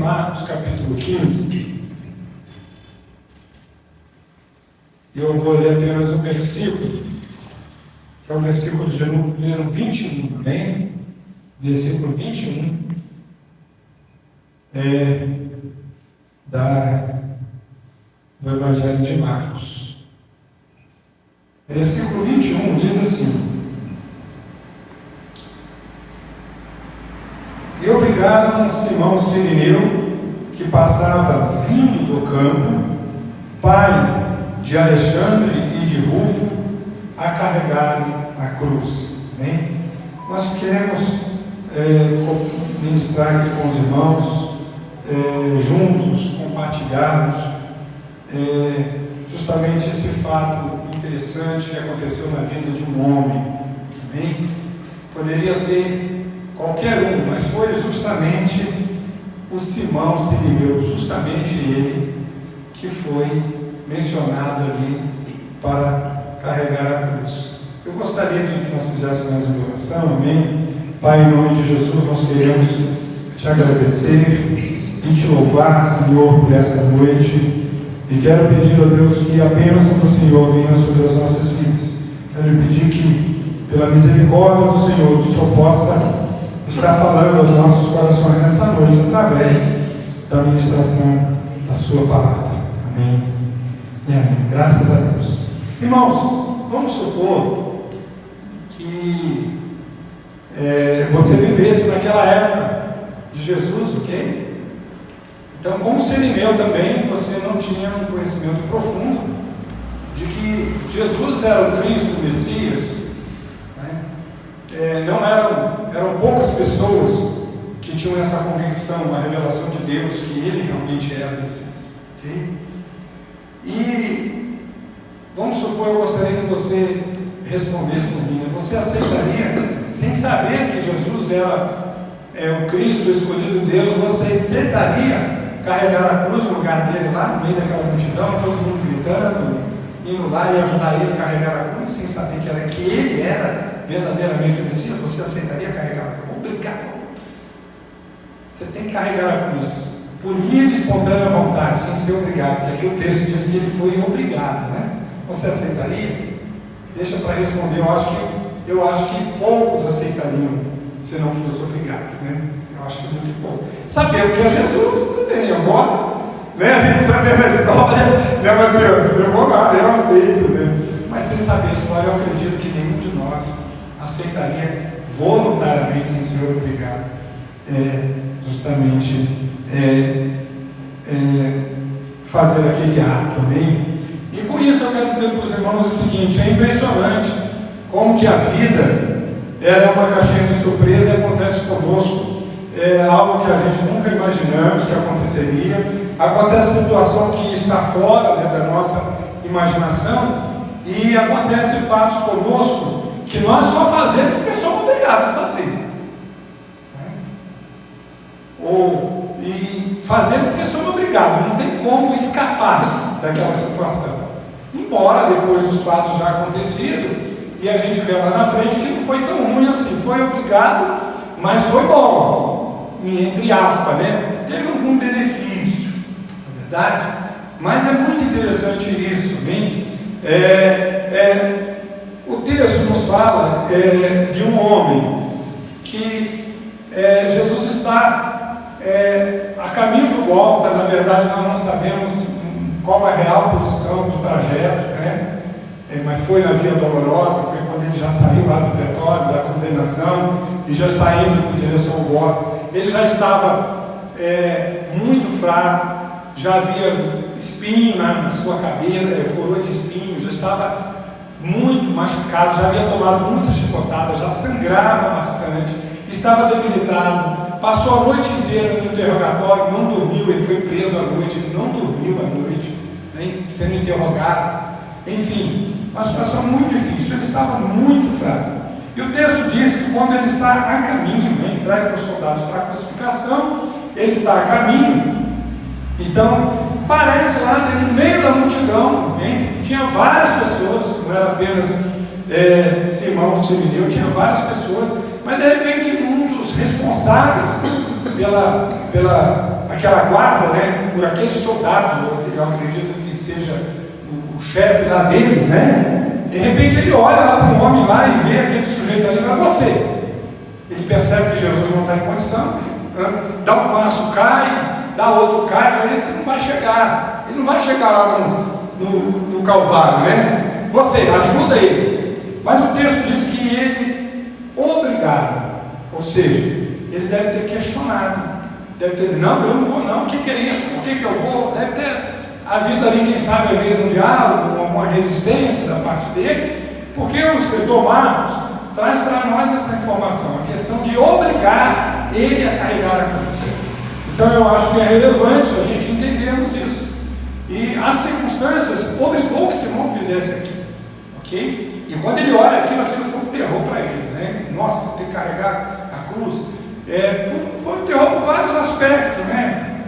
Marcos capítulo 15. Eu vou ler apenas o versículo, que é o versículo de número 21, bem? Versículo 21 do Evangelho de Marcos. Versículo 21 diz assim: E obrigaram Simão Cirineu, que passava vindo do campo, pai de Alexandre e de Rufo, a carregarem a cruz. Bem? Nós queremos ministrar aqui com os irmãos, juntos, compartilharmos justamente esse fato interessante que aconteceu na vida de um homem. Bem? Poderia ser qualquer um, mas foi justamente o Simão Cirineu, justamente ele que foi mencionado ali para carregar a cruz. Eu gostaria de que nós fizéssemos mais uma oração, amém? Pai, em nome de Jesus, nós queremos te agradecer e te louvar, Senhor, por esta noite, e quero pedir a Deus que a bênção do Senhor venha sobre as nossas vidas. Quero pedir que, pela misericórdia do Senhor, o Senhor possa estar falando aos nossos corações nessa noite, através da ministração da sua palavra. Amém e amém. Graças a Deus. Irmãos, vamos supor que você vivesse naquela época de Jesus, ok? Então, como Cirineu também, você não tinha um conhecimento profundo de que Jesus era o Cristo, o Messias, né? Eram poucas pessoas que tinham essa convicção, uma revelação de Deus, que Ele realmente era o Messias, ok? E vamos supor, eu gostaria que você respondesse por mim. Você aceitaria, sem saber que Jesus era o Cristo, o escolhido de Deus, você aceitaria carregar a cruz no lugar dele, lá no meio daquela multidão, todo mundo gritando, indo lá e ajudar ele a carregar a cruz, sem saber que ele era verdadeiramente o Messias? Você aceitaria carregar a cruz? Obrigado. Você tem que carregar a cruz por livre e espontânea vontade, sem ser obrigado, porque aqui o texto diz que ele foi obrigado, né? Você aceitaria? Deixa para responder. Eu acho que poucos aceitariam se não fosse obrigado, né? Eu acho que muito pouco. Sabendo que é Jesus, bem, agora, né? A gente sabendo a história, né, Mateus? Eu vou lá, eu aceito, né? Mas sem saber a história, eu acredito que nenhum de nós aceitaria voluntariamente, sem ser obrigado, justamente fazer aquele ato, amém? E com isso eu quero dizer para os irmãos o seguinte: é impressionante como que a vida é uma caixinha de surpresa e acontece conosco. É algo que a gente nunca imaginamos que aconteceria. Acontece situação que está fora, né, da nossa imaginação, e acontece fatos conosco que nós só fazemos porque somos obrigados a fazer, né? E fazer porque somos obrigados, não tem como escapar daquela situação, embora depois dos fatos já acontecidos e a gente vê lá na frente que não foi tão ruim assim. Foi obrigado, mas foi bom, e entre aspas, né? Teve algum benefício, na verdade. Mas é muito interessante isso, bem? O texto nos fala de um homem que Jesus está a caminho do Gólgota. Na verdade, nós não sabemos qual é a real posição do trajeto, né? Mas foi na Via Dolorosa, foi quando ele já saiu lá do pretório, da condenação, e já está indo em direção ao Gólgota. Ele já estava muito fraco, já havia espinho na sua cabeça, coroa de espinho, já estava muito machucado, já havia tomado muitas chicotadas, já sangrava bastante, estava debilitado, passou a noite inteira no interrogatório, não dormiu. Ele foi preso à noite, ele não dormiu à noite, né, sendo interrogado. Enfim, uma situação muito difícil. Ele estava muito fraco. E o texto diz que quando ele está a caminho, né, entrar para os soldados para a crucificação, ele está a caminho. Então, parece lá no meio da multidão, hein, tinha várias pessoas, não era apenas Simão Cirineu, tinha várias pessoas, mas de repente um dos responsávepela aquela guarda, né, por aqueles soldados, eu acredito que seja o chefe lá deles, né? De repente ele olha lá para um homem lá e vê aquele sujeito ali para você. Ele percebe que Jesus não está em condição, dá um passo, cai, dá outro, cai, mas ele não vai chegar. Ele não vai chegar lá no Calvário, né? Você ajuda ele. Mas o texto diz que ele obrigado, ou seja, ele deve ter questionado, deve ter dito, não, eu não vou não, o que é isso? Por que eu vou? Deve ter havido ali, quem sabe, às vezes um diálogo, uma resistência da parte dele, porque o escritor Marcos traz para nós essa informação, a questão de obrigar ele a carregar a cruz. Então eu acho que é relevante a gente entendermos isso. E as circunstâncias obrigou que Simão fizesse aquilo, ok? E quando ele olha aquilo foi um terror para ele, né? Nossa, ter que carregar a cruz. Foi um terror por vários aspectos, né?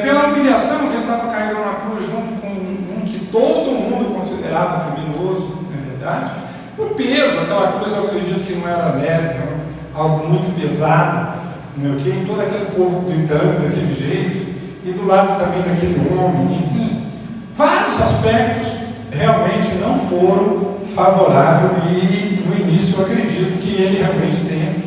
Pela humilhação que ele estava carregando a cruz junto com um que todo mundo considerava criminoso, não é verdade? O peso, aquela cruz eu acredito que não era leve, era algo muito pesado, não é o quê? E todo aquele povo gritando daquele jeito, e do lado também daquele homem, enfim, vários aspectos realmente não foram favoráveis, e no início eu acredito que ele realmente tenha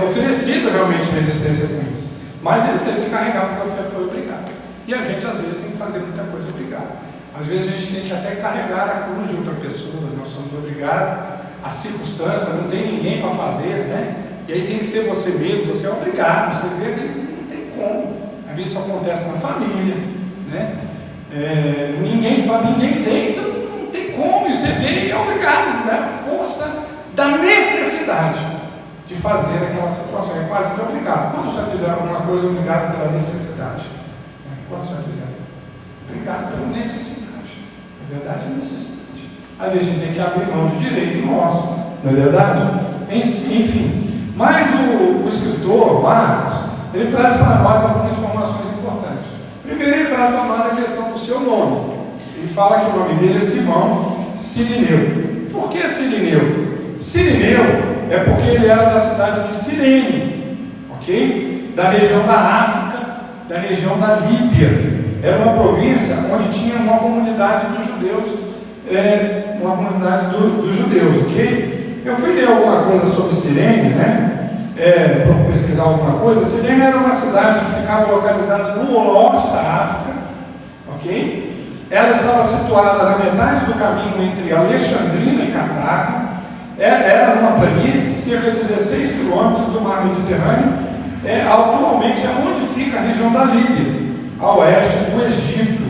oferecido realmente resistência com isso, mas ele teve que carregar porque foi obrigado. E a gente às vezes tem que fazer muita coisa obrigado. Às vezes a gente tem que até carregar a cruz de outra pessoa, nós somos obrigados, a circunstância, não tem ninguém para fazer, né? E aí tem que ser você mesmo, você é obrigado, você vê que não tem como. Às vezes isso acontece na família, né? Ninguém tem, então não tem como, e você vê e é obrigado, né? A força da necessidade de fazer aquela situação, é quase que obrigado. Quando já fizeram alguma coisa, obrigado pela necessidade. Quando já fizeram? Obrigado pela necessidade. Na verdade, é necessidade. Às vezes a gente tem que abrir mão de direito nosso, não é verdade? Enfim, mas o escritor Marcos, ele traz para nós algumas informações importantes. Primeiro, ele traz para nós a questão do seu nome. Ele fala que o nome dele é Simão Cirineu. Por que Cirineu? Cirineu é porque ele era da cidade de Cirene, ok? Da região da África, da região da Líbia. Era uma província onde tinha uma comunidade dos judeus, ok? Eu fui ler alguma coisa sobre Cirene, né? Para pesquisar alguma coisa. Cirene era uma cidade que ficava localizada no norte da África, ok? Ela estava situada na metade do caminho entre Alexandrina e Cartago. Era numa planície, cerca de 16 quilômetros do mar Mediterrâneo, atualmente é onde fica a região da Líbia, a oeste do Egito,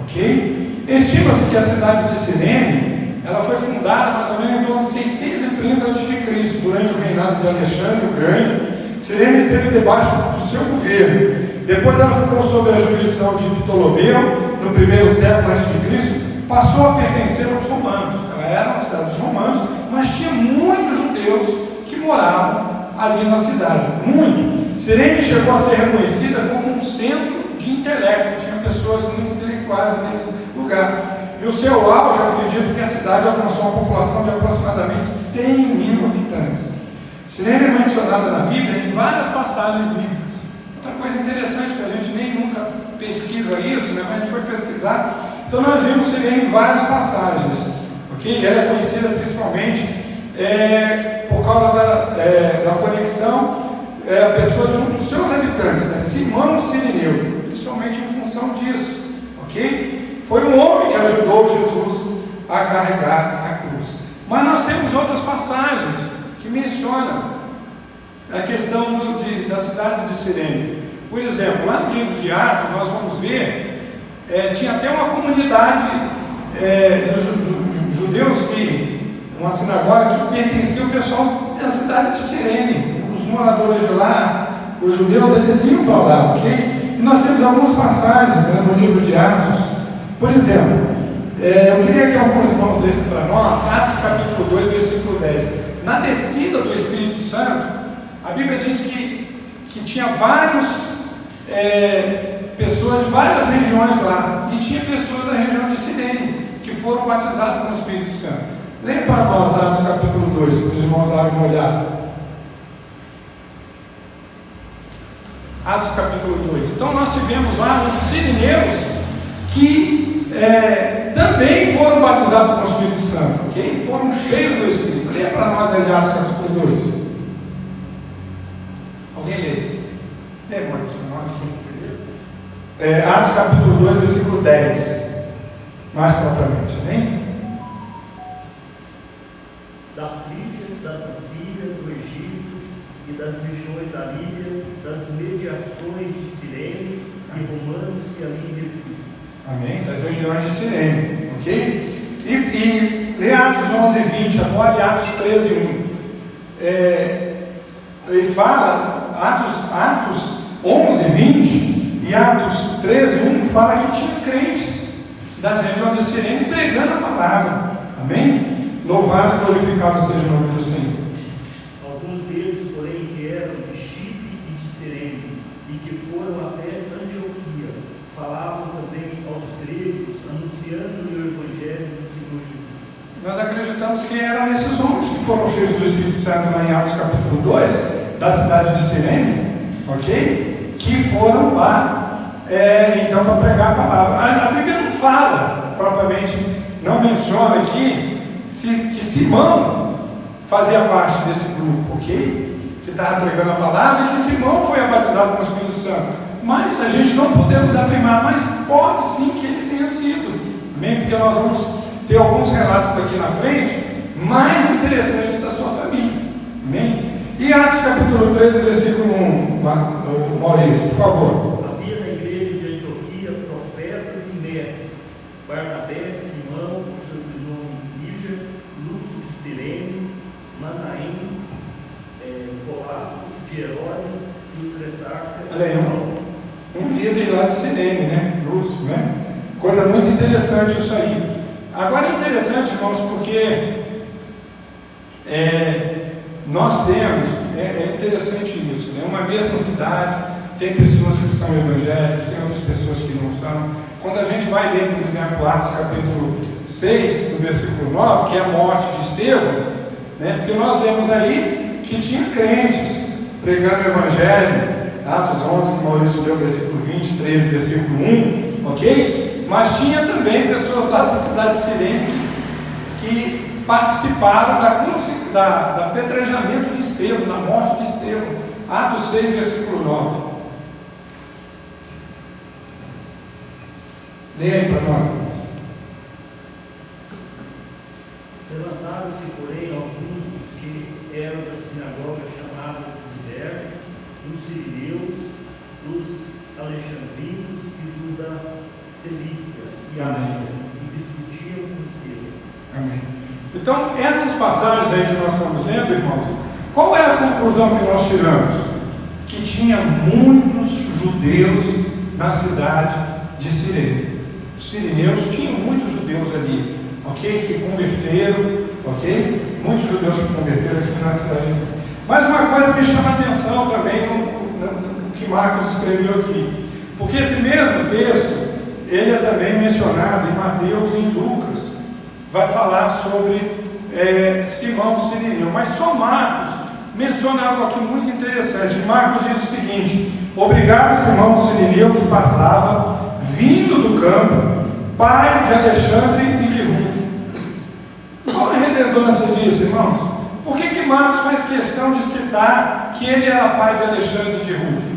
ok? Estima-se que a cidade de Cirene, ela foi fundada mais ou menos em torno de 630 a.C., durante o reinado de Alexandre o Grande. Cirene esteve debaixo do seu governo. Depois ela ficou sob a jurisdição de Ptolomeu, no primeiro século a.C., passou a pertencer aos romanos. Ela era uma cidade dos romanos, mas tinha muitos judeus que moravam ali na cidade, muito. Cirene chegou a ser reconhecida como um centro de intelecto, tinha pessoas muito intelectuais naquele lugar. E o seu auge, eu acredito que a cidade alcançou uma população de aproximadamente 100 mil habitantes. Cirene é mencionada na Bíblia em várias passagens bíblicas. Outra coisa interessante, que a gente nem nunca pesquisa isso, né? Mas a gente foi pesquisar. Então nós vimos Cirene em várias passagens, ok? Ela é conhecida principalmente por causa da conexão, a pessoa de um dos seus habitantes, né? Simão Cirineu, principalmente em função disso, ok? Foi um homem que ajudou Jesus a carregar a cruz. Mas nós temos outras passagens que mencionam a questão da cidade de Cirene. Por exemplo, lá no livro de Atos, nós vamos ver, tinha até uma comunidade de judeus, uma sinagoga que pertencia ao pessoal da cidade de Cirene. Os moradores de lá, os judeus, eles iam para lá, ok? E nós temos algumas passagens, né, no livro de Atos. Por exemplo, eu queria que alguns irmãos lessem para nós, Atos capítulo 2, versículo 10. Na descida do Espírito Santo, a Bíblia diz que tinha pessoas de várias regiões lá, e tinha pessoas da região de Cirene, que foram batizadas com o Espírito Santo. Leia para nós Atos capítulo 2, para os irmãos darem uma olhada. Atos capítulo 2. Então nós tivemos lá uns sirineus que também foram batizados com o Espírito Santo, ok? Foram cheios do Espírito. Leia para nós aí Atos capítulo 2. Alguém lê? Lê, Marcos, para nós aqui. Atos capítulo 2, versículo 10. Mais propriamente, amém? Da Frígia, da Panfilha, do Egito e das regiões da Líbia, das mediações de Cirene e romanos que ali residiam. Amém? Das regiões de Cirene, ok? E lê Atos 11 e 20 agora e Atos 13 e 1. Ele fala, Atos 11 e 20 e Atos 13 e 1 fala que tinha crentes das regiões de Cirene pregando a palavra. Amém? Louvado e glorificado seja o nome do Senhor. Alguns deles, porém, que eram de Chipre e de Cirene, e que foram até Antioquia, falavam também aos gregos, anunciando o Evangelho do Senhor Jesus. Nós acreditamos que eram esses homens que foram cheios do Espírito Santo lá em Atos capítulo 2, da cidade de Cirene, ok? Que foram lá, então, para pregar a palavra. A Bíblia não fala, propriamente, não menciona aqui, que Simão fazia parte desse grupo, ok? Que estava pregando a palavra e que Simão foi batizado com o Espírito Santo. Mas a gente não podemos afirmar, mas pode sim que ele tenha sido. Amém? Porque nós vamos ter alguns relatos aqui na frente mais interessantes da sua família. Amém? E Atos capítulo 13, versículo 1, Maurício, por favor. Havia na igreja de Antioquia profetas e mestres, Barnabé, Simão, por sobrenome Níger, Lúcio de Cirene, Manaém, Colasso de Herodes e o Tretarca. Olha aí, um líder lá de Cirene, né? Lúcio, né? Coisa muito interessante isso aí. Agora é interessante, irmãos, porque nós temos, é interessante isso, né? Uma mesma cidade, tem pessoas que são evangélicas, tem outras pessoas que não são. Quando a gente vai ler, por exemplo, Atos capítulo 6, no versículo 9, que é a morte de Estevão, né? Porque nós vemos aí que tinha crentes pregando o evangelho, Atos 11, que Maurício leu, versículo 20, 13, versículo 1, ok? Mas tinha também pessoas lá da cidade de Cirene que participaram do apedrejamento de Estevão, da morte de Estevão. Atos 6, versículo 9. Leia aí para nós, irmãos. Levantaram-se, porém, alguns dos que eram da sinagoga chamada de Derbe, dos sirineus, dos alexandrinos e dos da Cilícia, e discutiam com Estevão. Amém. Então, essas passagens aí que nós estamos lendo, irmãos, qual é a conclusão que nós tiramos? Que tinha muitos judeus na cidade de Cirene. Os sirineus tinham muitos judeus ali, ok? Que converteram, ok? Muitos judeus que converteram aqui na cidade. Mas uma coisa me chama a atenção também no que Marcos escreveu aqui, porque esse mesmo texto, ele é também mencionado em Mateus e em Lucas, vai falar sobre Simão Sirineu, mas só Marcos menciona algo aqui muito interessante. Marcos diz o seguinte: obrigado Simão Sirineu, que passava, vindo do campo, pai de Alexandre e de Rufo. Qual é a relevância disso, irmãos? Por que Marcos faz questão de citar que ele era pai de Alexandre e de Rufo?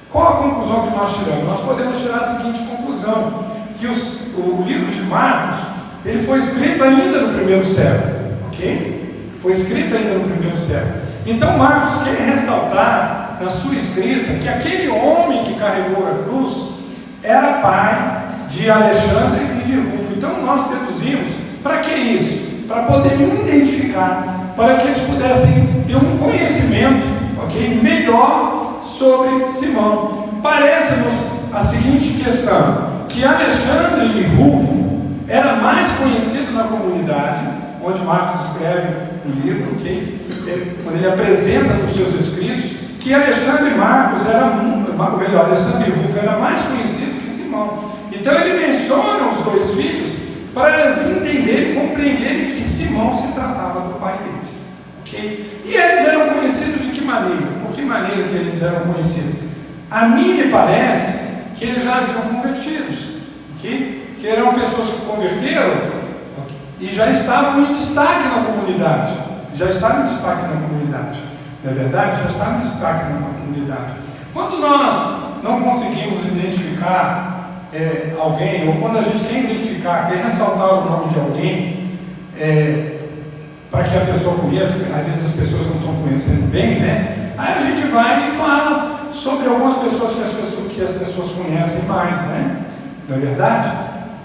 Qual a conclusão que nós tiramos? Nós podemos tirar a seguinte conclusão: que o livro de Marcos, ele foi escrito ainda no primeiro século, ok? Foi escrito ainda no primeiro século. Então Marcos quer ressaltar na sua escrita que aquele homem que carregou a cruz era pai de Alexandre e de Rufo. Então nós deduzimos, para que isso? Para poder identificar, para que eles pudessem ter um conhecimento, ok, melhor sobre Simão. Parece-nos a seguinte questão: que Alexandre e Rufo era mais conhecido na comunidade, onde Marcos escreve o livro, ok? Quando ele apresenta nos seus escritos, que Alexandre e Alexandre e Rufo era mais conhecido que Simão. Então ele menciona os dois filhos para eles entenderem e compreenderem que Simão se tratava do pai deles, ok? E eles eram conhecidos de que maneira? Por que maneira que eles eram conhecidos? A mim me parece que eles já haviam convertidos, okay? Que eram pessoas que converteram e já estavam em destaque na comunidade. Já estavam em destaque na comunidade. Não é verdade? Já estavam em destaque na comunidade. Quando nós não conseguimos identificar alguém, ou quando a gente quer identificar, quer ressaltar o nome de alguém, para que a pessoa conheça, às vezes as pessoas não estão conhecendo bem, né? Aí a gente vai e fala sobre algumas pessoas que as pessoas conhecem mais, né? Não é verdade?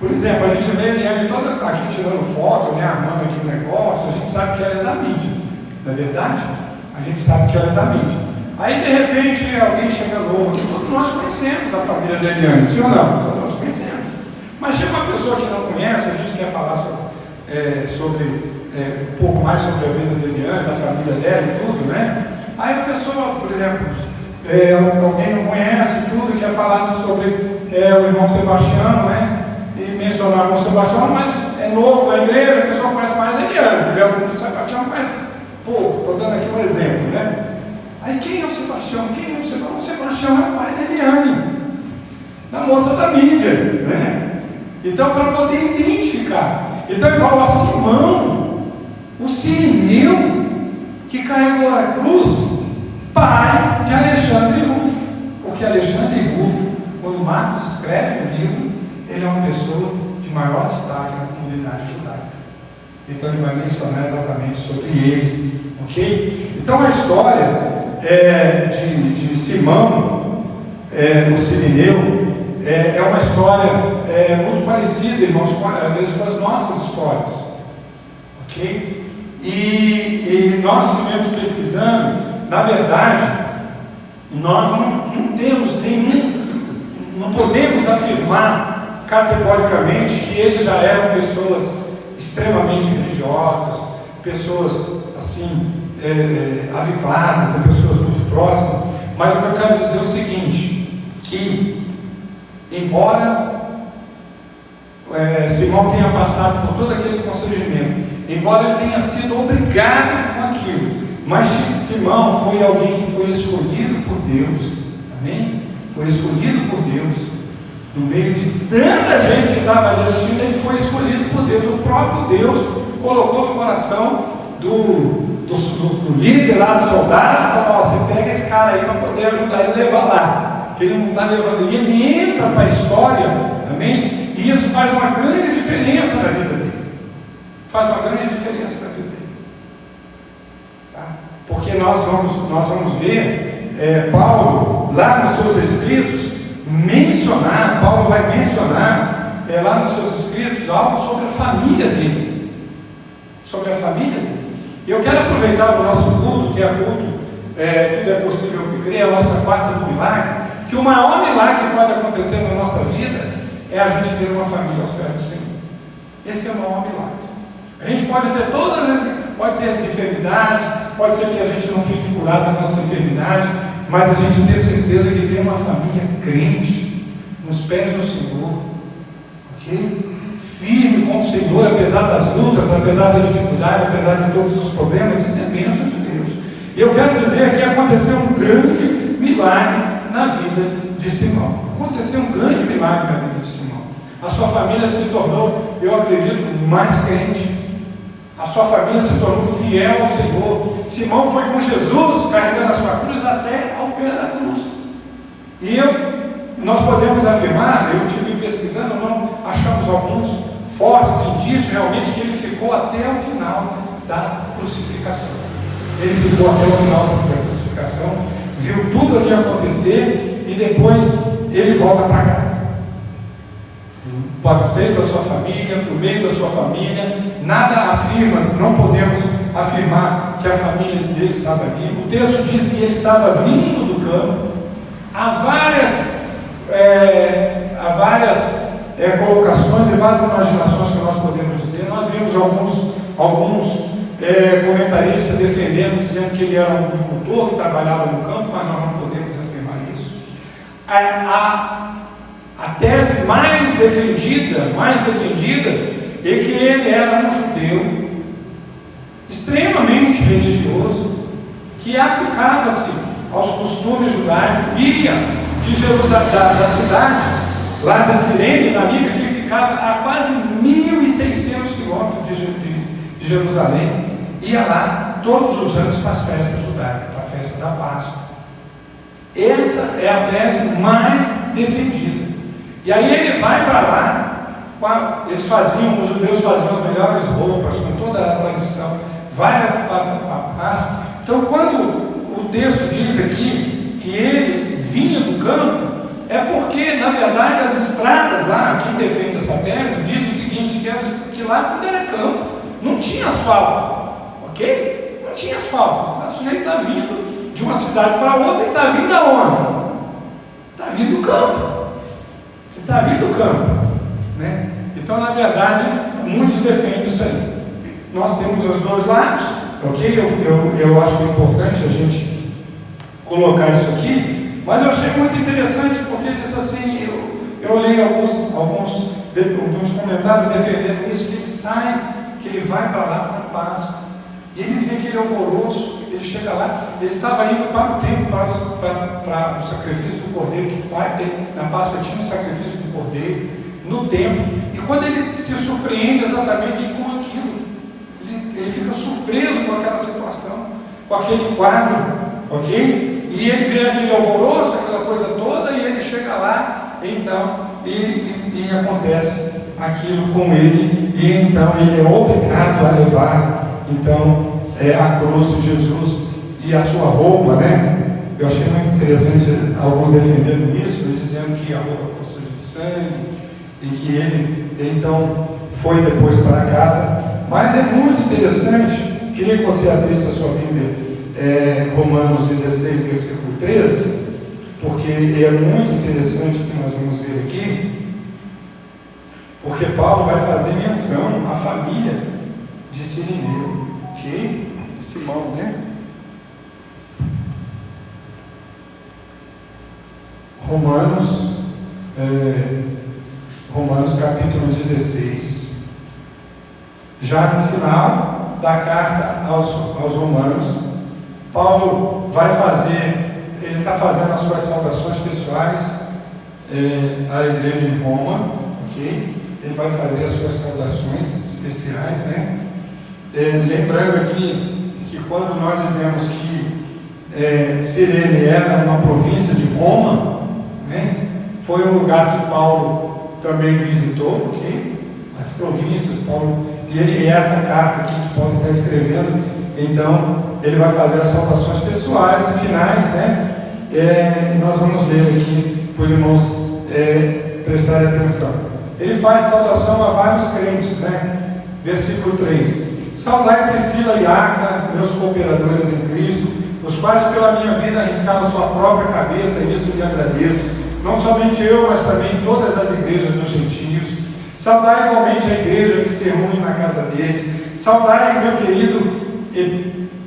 Por exemplo, a gente vê a Eliane toda aqui tirando foto, né? Armando aqui o negócio, a gente sabe que ela é da mídia, não é verdade? A gente sabe que ela é da mídia. Aí de repente alguém chega novo aqui, todos nós conhecemos a família da Eliane, sim ou não? Todos nós conhecemos. Mas chega uma pessoa que não conhece, a gente quer falar sobre um pouco mais sobre a vida da Eliane, da família dela e tudo, né? Aí a pessoa, por exemplo, alguém não conhece tudo, quer falar sobre o irmão Sebastião, né? E mencionar o irmão Sebastião, mas é novo na igreja, a pessoa conhece mais a Eliane, porque o irmão Sebastião conhece pouco, estou dando aqui um exemplo, né? Aí quem é o Sebastião? Quem é o Sebastião? O Sebastião é o pai da Eliane, da moça da mídia, né? Então, para poder identificar. Então ele falou a Simão, o sirineu, que carregou a cruz, pai de Alexandre e Rufo. Porque Alexandre e Rufo, quando Marcos escreve o livro, ele é uma pessoa de maior destaque na comunidade judaica. Então ele vai mencionar exatamente sobre eles, ok? Então a história de Simão, o sirineu, é uma história muito parecida, irmãos, às vezes com as nossas histórias, ok? E nós estivemos pesquisando, na verdade, nós não temos não podemos afirmar categoricamente que eles já eram pessoas extremamente religiosas, pessoas assim, avivadas, pessoas muito próximas, mas o que eu quero dizer é o seguinte, que embora Simão tenha passado por todo aquele constrangimento, embora ele tenha sido obrigado com aquilo, mas Simão foi alguém que foi escolhido por Deus, amém? Foi escolhido por Deus, no meio de tanta gente que estava ali assistindo, ele foi escolhido por Deus. O próprio Deus colocou no coração do líder lá, do soldado, falou: você pega esse cara aí para poder ajudar ele a levar lá, que ele não está levando, e ele entra para a história, amém? E isso faz uma grande diferença na vida dele, faz uma grande diferença na vida dele, tá? Porque nós vamos ver Paulo, lá nos seus escritos, Paulo vai mencionar lá nos seus escritos algo sobre a família dele, E eu quero aproveitar o nosso culto, que é culto, tudo é possível que crê, a nossa quarta do milagre, que o maior milagre que pode acontecer na nossa vida é a gente ter uma família aos pés do Senhor. Esse é o maior milagre. A gente pode ter as enfermidades, pode ser que a gente não fique curado das nossas enfermidades, mas a gente tem certeza que tem uma família crente, nos pés do Senhor, ok? Firme com o Senhor, apesar das lutas, apesar da dificuldade, apesar de todos os problemas. Isso é bênção de Deus. E eu quero dizer que aconteceu um grande milagre na vida de Simão. Aconteceu um grande milagre na vida de Simão. A sua família se tornou, eu acredito, mais crente. A sua família se tornou fiel ao Senhor. Simão foi com Jesus, carregando a sua cruz até ao pé da cruz. E nós podemos afirmar, eu estive pesquisando, não achamos alguns fortes indícios realmente que ele ficou até o final da crucificação. Ele ficou até o final da crucificação, viu tudo ali acontecer e depois ele volta para casa. Para o seio da sua família, para o meio da sua família, nada afirma, não podemos afirmar que a família dele estava ali. O texto diz que ele estava vindo do campo. Há várias colocações e várias imaginações que nós podemos dizer. Nós vimos alguns comentaristas defendendo, dizendo que ele era um agricultor que trabalhava no campo, mas nós não podemos afirmar isso. A tese mais defendida é que ele era um judeu extremamente religioso, que aplicava-se aos costumes judaicos, ia de Jerusalém, da cidade, lá de Cirene, na Bíblia, que ficava a quase 1.600 quilômetros de Jerusalém, ia lá todos os anos para as festas judaicas, para a festa da Páscoa. Essa é a tese mais defendida. E aí ele vai para lá, os judeus faziam as melhores roupas, com toda a tradição, vai para a Páscoa. Então, quando o texto diz aqui que ele vinha do campo, é porque, na verdade, as estradas lá, quem defende essa tese, diz o seguinte, que lá tudo era campo, não tinha asfalto, ok? Não tinha asfalto. O sujeito está vindo de uma cidade para outra e está vindo aonde? Está vindo do campo. Está vindo do campo, né? Então, na verdade, muitos defendem isso aí. Nós temos os dois lados, ok? Eu acho que é importante a gente colocar isso aqui, mas eu achei muito interessante porque diz assim, eu leio alguns comentários defendendo isso, que ele sai, que ele vai para lá para a Páscoa, e ele vê aquele alvoroço, ele chega lá, ele estava indo para o templo, para o sacrifício do cordeiro, que vai ter, na Páscoa tinha um sacrifício do cordeiro, no templo, e quando ele se surpreende exatamente com aquilo, ele fica surpreso com aquela situação, com aquele quadro, ok? E ele vê aquele alvoroço, aquela coisa toda, e ele chega lá, então, e acontece aquilo com ele, e então ele é obrigado a levar, então, a cruz de Jesus e a sua roupa, né? Eu achei muito interessante alguns defendendo isso, dizendo que a roupa foi suja de sangue, e que ele então foi depois para casa. Mas é muito interessante, queria que você abrisse a sua Bíblia, Romanos 16, versículo 13, porque é muito interessante o que nós vamos ver aqui, porque Paulo vai fazer menção à família de Cirineu, ok? De Simão, né? Romanos capítulo 16, já no final da carta aos Romanos, Paulo vai fazer, ele está fazendo as suas saudações pessoais à igreja em Roma, ok? Ele vai fazer as suas saudações especiais, né? Lembrando aqui que quando nós dizemos que Cirene era uma província de Roma, né? Foi um lugar que Paulo também visitou, ok? As províncias, Paulo, e essa carta aqui que Paulo está escrevendo, então ele vai fazer as saudações pessoais e finais, né? E nós vamos ler aqui para os irmãos prestarem atenção. Ele faz saudação a vários crentes, né? Versículo 3: Saudai Priscila e Áquila, meus cooperadores em Cristo, os quais pela minha vida arriscaram sua própria cabeça, e isso lhe agradeço. Não somente eu, mas também todas as igrejas dos gentios. Saudai igualmente a igreja que se reúne na casa deles. Saudai meu querido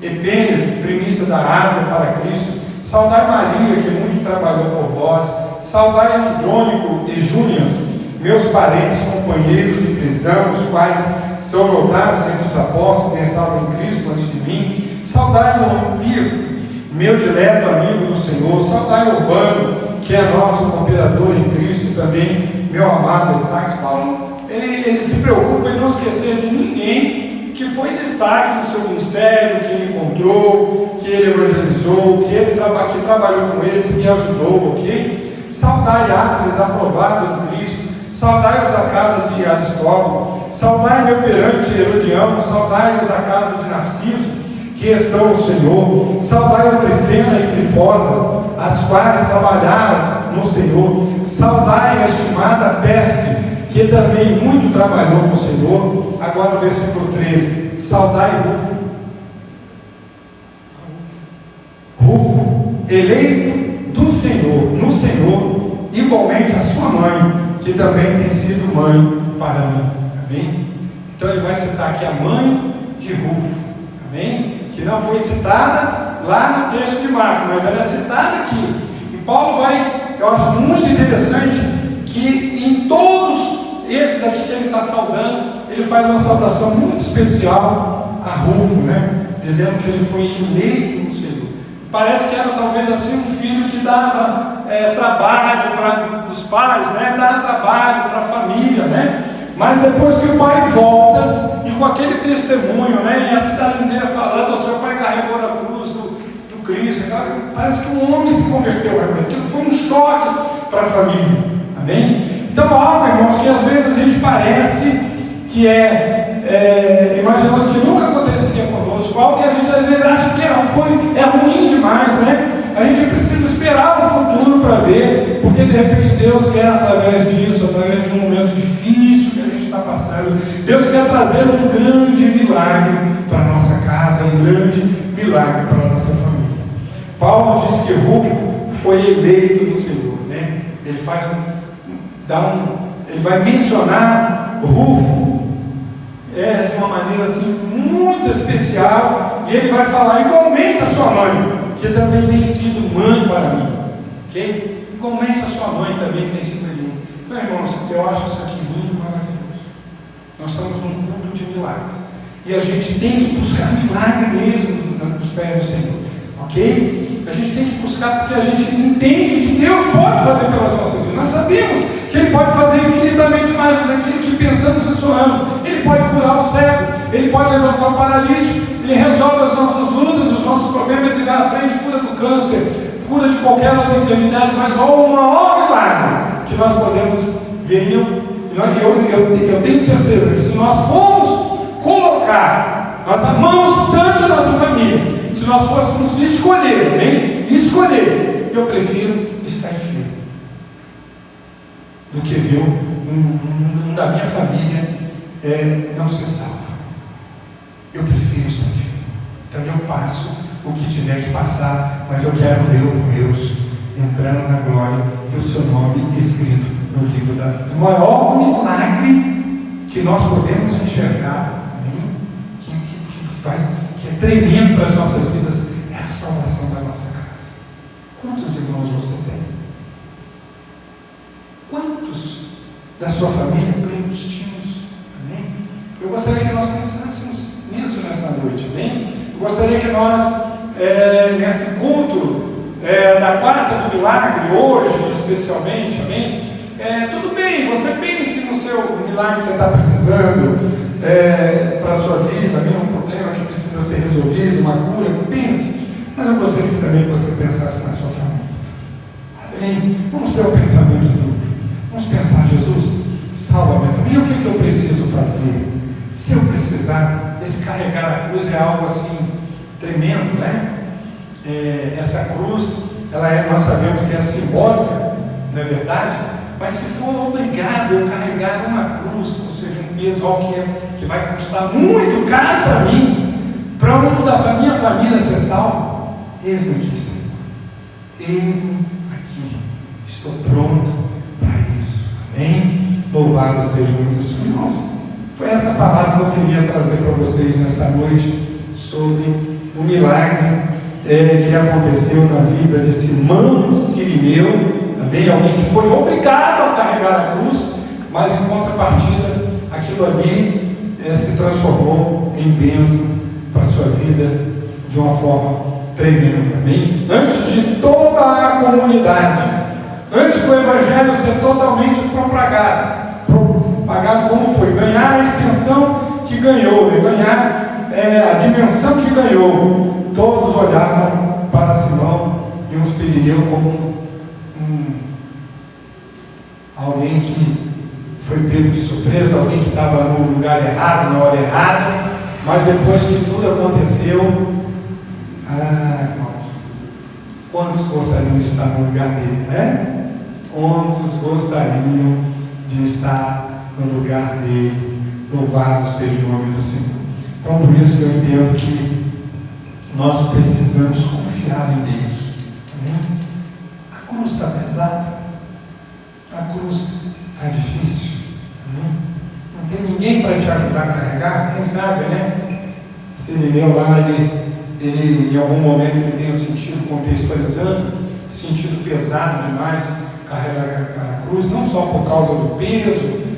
Epênio, primícia da Ásia para Cristo. Saudai Maria, que muito trabalhou por vós. Saudai Andrônico e Júnias, meus parentes, companheiros de prisão, os quais são notáveis entre os apóstolos e estavam em Cristo antes de mim. Saudai Lompífero, meu dileto amigo do Senhor. Saudai Urbano, que é nosso cooperador em Cristo, também meu amado Estaques. Paulo, ele se preocupa em não esquecer de ninguém que foi destaque no seu ministério, que ele encontrou, que ele evangelizou, que trabalhou com eles, que ajudou, ok? Saudai Ápiles, aprovado em Cristo. Saudai os da casa de Aristóbulo. Saudai meu perante Herodiano. Saudai os da casa de Narciso, que estão no Senhor. Saudai a Trifena e Trifosa, as quais trabalharam no Senhor. Saudai a estimada Peste, que também muito trabalhou no Senhor. Agora o versículo 13: Saudai Rufo, eleito do Senhor, no Senhor, igualmente a sua mãe, que também tem sido mãe para mim. Amém? Então ele vai citar aqui a mãe de Rufo. Amém? Que não foi citada lá no texto de Marcos, mas ela é citada aqui. E Paulo eu acho muito interessante que em todos esses aqui que ele está saudando, ele faz uma saudação muito especial a Rufo, né? Dizendo que ele foi eleito no Senhor. Parece que era talvez assim um filho que dava trabalho para os pais, né? Dava trabalho para a família, né? Mas depois que o pai volta, e com aquele testemunho, né? E a cidade inteira falando, o seu pai carregou a cruz do Cristo, parece que um homem se converteu realmente. Aquilo foi um choque para a família, amém? Então algo, irmãos, que às vezes a gente parece que imaginamos que nunca acontecia conosco, algo que a gente às vezes acha que é ruim demais, né? A gente precisa esperar o futuro para ver, porque de repente Deus quer, através disso, através de um momento difícil que a gente está passando, Deus quer trazer um grande milagre para a nossa casa, um grande milagre para a nossa família. Paulo diz que Rufo foi eleito do Senhor, né? Ele vai mencionar Rufo de uma maneira assim muito especial, e ele vai falar igualmente a sua mãe, que também tem sido mãe para mim, ok? Igualmente a sua mãe também tem sido mãe. Meu irmão, eu acho isso aqui muito maravilhoso. Nós estamos num mundo de milagres, e a gente tem que buscar milagre mesmo nos pés do Senhor, ok? A gente tem que buscar porque a gente entende que Deus pode fazer pelas nossas vidas. Nós sabemos que Ele pode fazer infinitamente mais do que aquilo que pensamos e sonhamos. Ele pode curar o cego, Ele pode levantar o paralítico, Ele resolve as nossas lutas, os nossos problemas, Ele vai à frente, cura do câncer, cura de qualquer outra enfermidade, mas o maior milagre que nós podemos ver, eu tenho certeza que se nós formos colocar, nós amamos tanto a nossa família, se nós fôssemos escolher, eu prefiro estar enfermo do que ver um da minha família não ser salvo. Eu prefiro estar enfermo. Então eu passo o que tiver que passar, mas eu quero ver os meus entrando na glória e o seu nome escrito no livro da vida. O maior milagre que nós podemos enxergar, que é tremendo para as nossas vidas, é a salvação da nossa casa. Quantos irmãos você tem? Quantos da sua família, primos, tios? Amém? Eu gostaria que nós pensássemos nisso nessa noite, amém? Eu gostaria que nós, nesse culto da quarta do milagre, hoje especialmente, amém? Tudo bem, você pense no seu milagre que você está precisando para a sua vida, um problema que precisa ser resolvido, uma cura, pense. Mas eu gostaria que também você pensasse na sua família. Amém? Vamos ter o pensamento duplo. Vamos pensar, Jesus, salva a minha família. E o que eu preciso fazer? Se eu precisar, descarregar a cruz é algo assim tremendo, né? Essa cruz, nós sabemos que é simbólica, não é verdade? Mas se for obrigado eu carregar uma cruz, ou seja, um peso que vai custar muito caro para mim, para um da minha família ser salvo, eis-me aqui, Senhor. Eis-me aqui. Estou pronto para isso. Amém? Louvado seja o nome do Senhor. Irmãos, foi essa palavra que eu queria trazer para vocês nessa noite, sobre o milagre que aconteceu na vida de Simão Cirineu. Também alguém que foi obrigado a carregar a cruz, mas em contrapartida, aquilo ali se transformou em bênção para a sua vida de uma forma tremenda. Amém? Antes de toda a comunidade, antes do Evangelho ser totalmente propagado como foi, ganhar a extensão que ganhou, ganhar a dimensão que ganhou, todos olhavam para Simão e o Cirineu como alguém que foi pego de surpresa, alguém que estava no lugar errado, na hora errada, mas depois que tudo aconteceu, irmãos, quantos gostariam de estar no lugar dele, né? Quantos gostariam de estar no lugar dele? Louvado seja o nome do Senhor. Então, por isso que eu entendo que nós precisamos confiar em Deus. Amém? A cruz está pesada. A cruz está difícil. Amém? Não tem ninguém para te ajudar a carregar. Quem sabe, né? Se ele leu lá, ele em algum momento ele tenha sentido, contextualizando, sentido pesado demais carregar a cruz, não só por causa do peso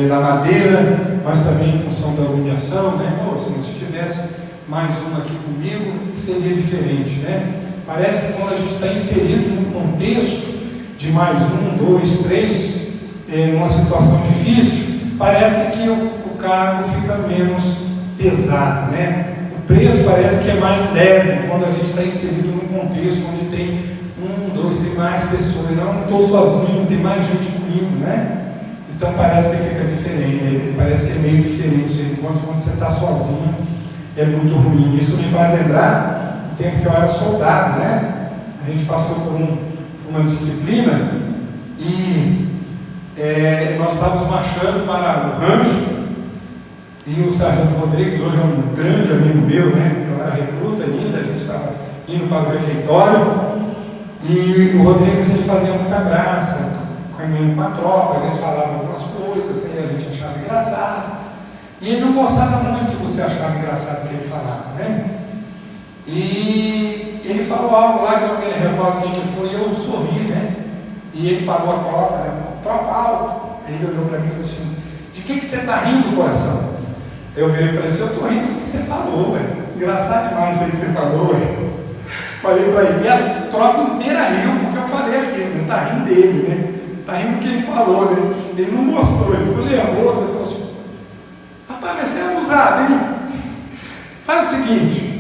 da madeira, mas também em função da humilhação, né? Se não tivesse mais um aqui comigo, seria diferente, né? Parece que quando a gente está inserido num contexto de mais um, dois, três, numa situação difícil, parece que o cargo fica menos pesado, né? O peso parece que é mais leve quando a gente está inserido num contexto onde tem um, dois, tem mais pessoas. Não estou sozinho, tem mais gente comigo, né? Então parece que fica diferente, parece que é meio diferente. Enquanto quando você está sozinho é muito ruim. Isso me faz lembrar o tempo que eu era soldado, né? A gente passou por uma disciplina e nós estávamos marchando para o rancho. E o sargento Rodrigues, hoje é um grande amigo meu, né? Eu era recruta ainda, a gente estava indo para o refeitório. E o Rodrigues, ele fazia muita graça, caminhando com a tropa, eles falavam algumas coisas, e a gente achava engraçado. E ele não gostava muito que você achava engraçado o que ele falava, né? E ele falou algo lá, que eu não me recordo quem que foi, e eu sorri, né? E ele pagou a tropa, né? Tropa alto. Aí ele olhou para mim e falou assim: de que você está rindo, coração? Eu virei e falei assim: eu estou rindo do que você falou, velho. Engraçado demais isso aí que você falou, velho. Falei para ele, e a tropa inteira riu porque eu falei aquilo, né? Está rindo dele, né? Está rindo do que ele falou, né? Ele não mostrou, ele ficou nervoso, ele falou assim: rapaz, mas você é abusado, hein? Faz o seguinte,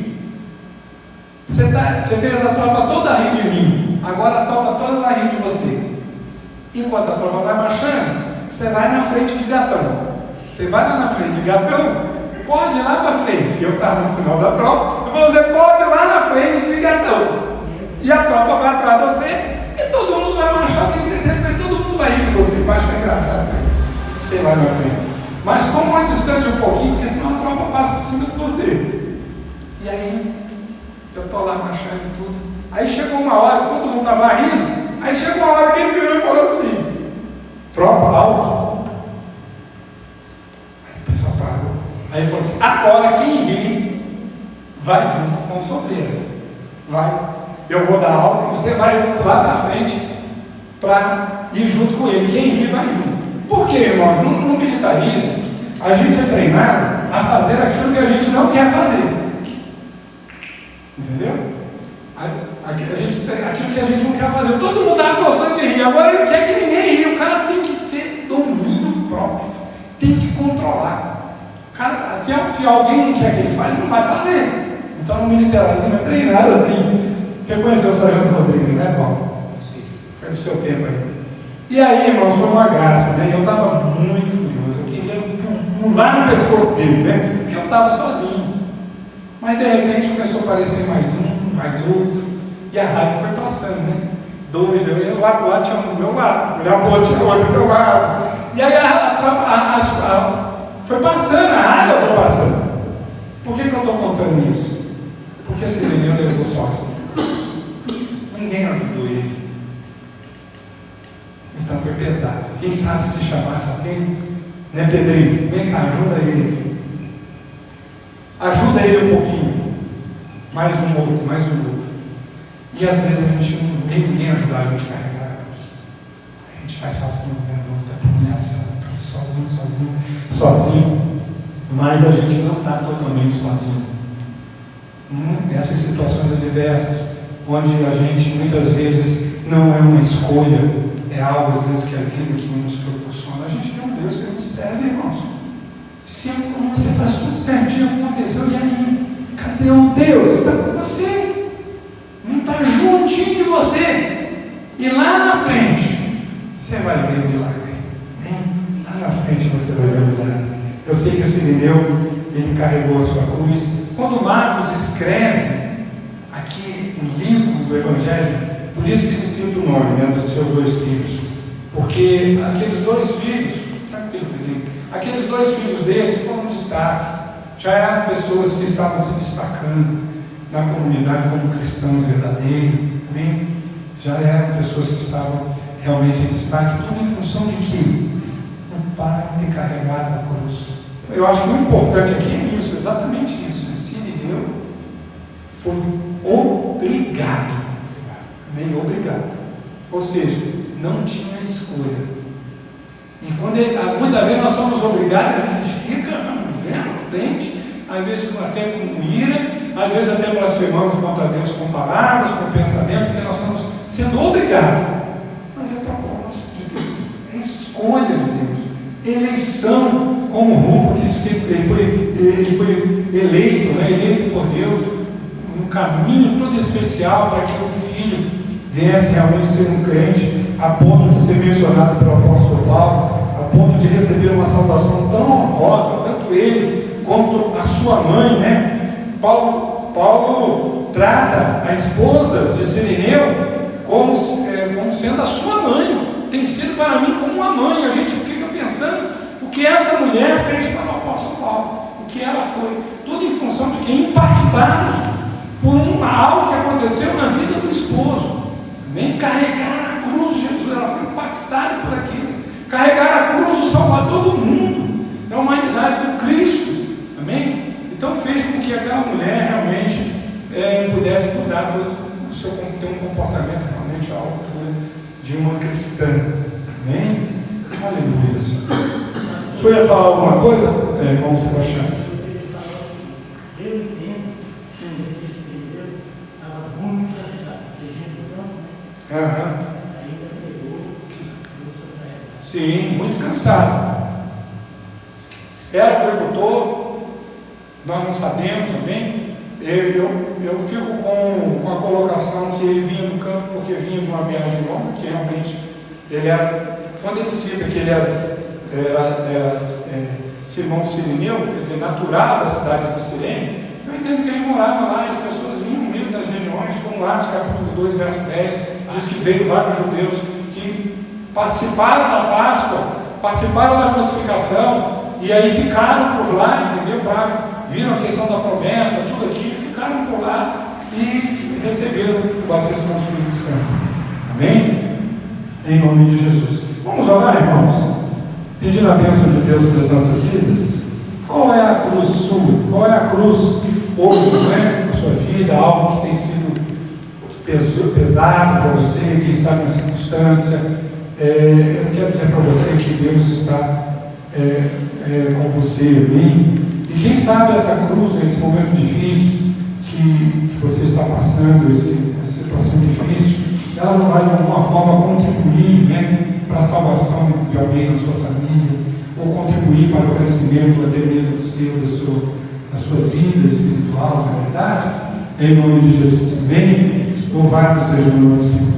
você fez a tropa toda rir de mim, agora a tropa toda vai rir de você. Enquanto a tropa vai marchando, você vai na frente de Gatão. Você vai lá na frente de Gatão, pode ir lá para frente. Eu estava no final da tropa, eu falei: você pode ir lá na frente de Gatão. E a tropa vai atrás de você, e todo mundo vai marchar, tenho certeza que todo mundo vai rir de você, vai achar engraçado você ir lá na frente. Mas como é distante um pouquinho, porque senão a tropa passa por cima de você. E aí, eu estou lá marchando e tudo. Aí chegou uma hora, todo mundo estava rindo, aí chegou uma hora que ele virou e falou assim: tropa alto. Aí ele falou assim: agora quem ri vai junto com o sobreiro. Vai, eu vou dar alta e você vai lá na frente para ir junto com ele. Quem ri vai junto. Por quê, irmãos? No militarismo, a gente é treinado a fazer aquilo que a gente não quer fazer. Entendeu? Aquilo que a gente não quer fazer. Todo mundo estava gostando de rir, agora ele quer que ninguém ri. O cara tem que ser domínio próprio, tem que controlar. Cara, se alguém não quer que ele faça, ele não vai fazer. Então o militarismo é treinado assim. Você conheceu o sargento Rodrigues, né, Paulo? Sim. Foi do seu tempo aí. E aí, irmãos, foi uma graça, né? Eu estava muito furioso, eu queria pular no pescoço dele, né? Porque eu estava sozinho. Mas de repente começou a aparecer mais um, mais outro, e a raiva foi passando, né? Dois, eu lá pro lado tinha um do meu lado, olhar pro outro tinha outro do meu lado. E aí foi passando, a raiva foi passando. Por que eu estou contando isso? Porque esse menino levou sozinho. Ninguém ajudou ele. Então foi pesado. Quem sabe se chamasse alguém, né, Pedrinho? Vem cá, ajuda ele aqui. Ajuda ele um pouquinho. Mais um outro, mais um outro. E às vezes a gente não tem ninguém ajudar a gente a carregar a cruz. A gente vai sozinho, né, irmãos? A humilhação. Sozinho, mas a gente não está totalmente sozinho. Essas situações adversas, onde a gente muitas vezes não é uma escolha, é algo às vezes que a vida que nos proporciona. A gente tem um Deus que nos serve, irmãos. Se você faz tudo certinho, aconteceu, e aí? Cadê o Deus? Está com você, não está juntinho de você, e lá na frente você vai ver o milagre. Lá na frente você vai ver o milagre. Eu sei que esse Irineu, ele carregou a sua cruz. Quando Marcos escreve aqui o livro do Evangelho, por isso que ele cita o nome, né, dos seus dois filhos, porque aqueles dois filhos, aqueles dois filhos deles foram destaque, já eram pessoas que estavam se destacando na comunidade como cristãos verdadeiros, amém? Já eram pessoas que estavam realmente em destaque, tudo em função de quê? O Pai ter carregado a cruz. Eu acho que o importante aqui é isso, exatamente isso. Esse Irineu foi obrigado. Amém? Obrigado. Ou seja, não tinha escolha. E quando muitas vezes nós somos obrigados, a gente fica, dente, às vezes até com ira, às vezes até blasfemamos contra Deus com palavras, com pensamentos, porque nós estamos sendo obrigados. Mas é propósito de Deus, é escolha de Deus, eleição, como Rufo, que diz que ele foi eleito, né, eleito por Deus, um caminho todo especial para que o filho viesse realmente ser um crente, a ponto de ser mencionado pelo apóstolo Paulo, a ponto de receber uma salvação tão honrosa, tanto ele quanto a sua mãe, né? Paulo trata a esposa de Cireneu como sendo a sua mãe, tem sido para mim como uma mãe. A gente fica pensando o que essa mulher fez para o apóstolo Paulo, o que ela foi, tudo em função de quem impactados por algo que aconteceu na vida do esposo. Nem carregar a cruz de Jesus, ela foi impactada por aquilo. Carregar a cruz do Salvador do mundo, da humanidade, do Cristo. Amém? Então fez com que aquela mulher realmente pudesse mudar ter um comportamento realmente à altura de uma cristã. Amém? Aleluia. O senhor ia falar alguma coisa, irmão Sebastião? Eu entendo que ele estava muito cansado, ainda pegou. Sim, muito cansado. Se era agricultor, nós não sabemos também. Eu fico com a colocação que ele vinha do campo porque vinha de uma viagem longa, que realmente ele era, quando ele cita que ele era Simão Cireneu, quer dizer, natural da cidade de Cirene, eu entendo que ele morava lá e as pessoas vinham mesmo das regiões, como Atos capítulo 2, verso 10, diz que veio vários judeus que participaram da Páscoa, participaram da crucificação, e aí ficaram por lá, entendeu? Viram a questão da promessa, tudo aquilo, ficaram por lá e receberam o batismo do Espírito Santo. Amém? Em nome de Jesus. Vamos orar, irmãos? Pedindo a bênção de Deus para as nossas vidas. Qual é a cruz sua? Qual é a cruz hoje, né? Na sua vida, algo que tem sido pesado para você, quem sabe na circunstância. Eu quero dizer para você que Deus está com você, amém? E quem sabe essa cruz, esse momento difícil que você está passando, essa situação difícil, ela não vai de alguma forma contribuir, né, para a salvação de alguém na sua família, ou contribuir para o crescimento até mesmo da sua vida espiritual, na verdade, em nome de Jesus. Amém? Louvado seja o nome do Senhor.